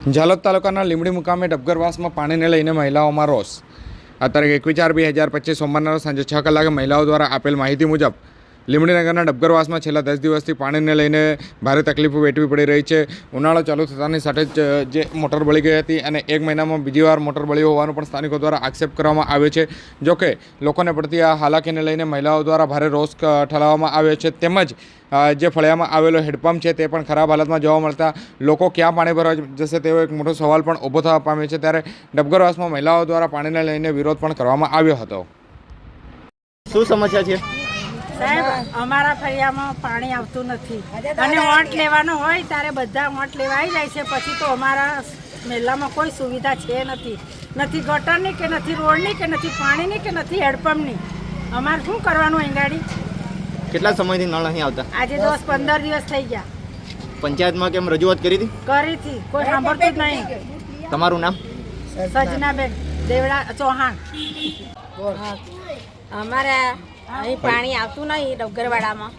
ઝાલોદ તાલુકાના લીંબડી મુકામે ડબગરવાસમાં પાણીને લઈને મહિલાઓમાં રોષ। આ તારીખ 21/4/2025 સોમવારના રોજ સાંજે 6 કલાકે મહિલાઓ દ્વારા આપેલ માહિતી મુજબ લીંબડી નગરના ડબગરવાસમાં છેલ્લા 10 દિવસથી પાણીને લઈને ભારે તકલીફો વેઠવી પડી રહી છે। ઉનાળો ચાલુ થતાની સાથે જ જે મોટર બળી ગઈ હતી અને એક મહિનામાં બીજી વાર મોટર બળી હોવાનું પણ સ્થાનિકો દ્વારા આક્ષેપ કરવામાં આવ્યો છે। જોકે લોકોને પડતી આ હાલાકીને લઈને મહિલાઓ દ્વારા ભારે રોષ ઠાલવવામાં આવ્યો છે। તેમજ જે ફળિયામાં આવેલો હેડપંપ છે તે પણ ખરાબ હાલતમાં જોવા મળતા લોકો ક્યાં પાણી ભરવા જશે તેવો એક મોટો સવાલ પણ ઊભો થવા પામ્યો છે। ત્યારે ડબગરવાસમાં મહિલાઓ દ્વારા પાણીને લઈને વિરોધ પણ કરવામાં આવ્યો હતો। શું સમસ્યા છે સાહેબ? અમારા ફળિયામાં પાણી આવતું નથી અને વોટ લેવાનો હોય ત્યારે બધા વોટ લેવા આવી જાય છે, પછી તો અમારા મેલામાં કોઈ સુવિધા છે નથી, નથી ગટરની કે નથી રોડની કે નથી પાણીની કે નથી હેડપંપની। અમારે શું કરવાનું અહીં ગાડી? કેટલા સમયથી નળ નહીં આવતા? આજે 10-15 દિવસ થઈ ગયા। પંચાયતમાં કેમ રજૂઆત કરી હતી? કરી હતી, કોઈ સાંભળતું જ નહીં। તમારું નામ? સજનાબેન દેવડા ચૌહાણ। અમારે અહીં પાણી આવતું નહીં ડબગરવાડામાં।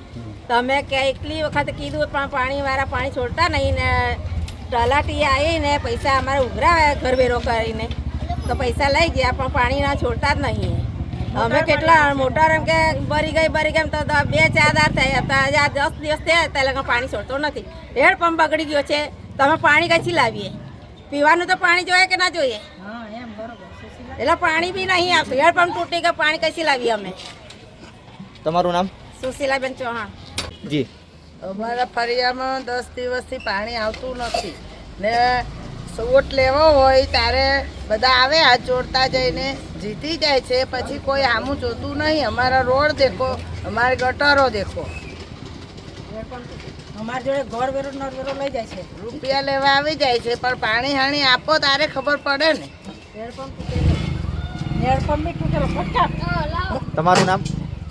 તમે કે એટલી વખત કીધું પણ પાણીવાળા પાણી છોડતા નહીં ને તલાટી આવીને પૈસા અમારે ઉઘરાવ્યા ઘર વેરો કરીને તો પૈસા લઈ ગયા પણ પાણી ના છોડતા જ નહીં। અમે કેટલા મોટર એમ કે ભરી ગઈ એમ તો 2-4 દાર થયા હતા, આજે 10 દિવસ થયા ત્યાં લગન પાણી છોડતો નથી। હેડ પંપ બગડી ગયો છે, તમે પાણી કઈથી લાવીએ? પીવાનું તો પાણી જોઈએ કે ના જોઈએ? એટલે પાણી બી નહીં આવતું, હેડ પંપ તૂટી ગયો, પાણી કઈથી લાવીએ અમે? તમારું નામ? સુશીલાબેન ચૌહાણ। જી, અમારા ફળિયામાં 10 દિવસથી પાણી આવતું નથી ને વોટ લેવો હોય ત્યારે બધા આવે હાથ જોડતા જઈને જીતી જાય છે, પછી કોઈ આમું જોતું નહીં। અમારા રોડ દેખો, અમારી ગટરો દેખો। અમારી જોડે ઘર વેરો નર વેરો લઈ જાય છે, રૂપિયા લેવા આવી જાય છે, પણ પાણી હાણી આપો તારે ખબર પડે ને। હેડપંપ બી તૂટેલો ફટકા। તમારું નામ?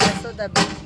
યશોદાબેન।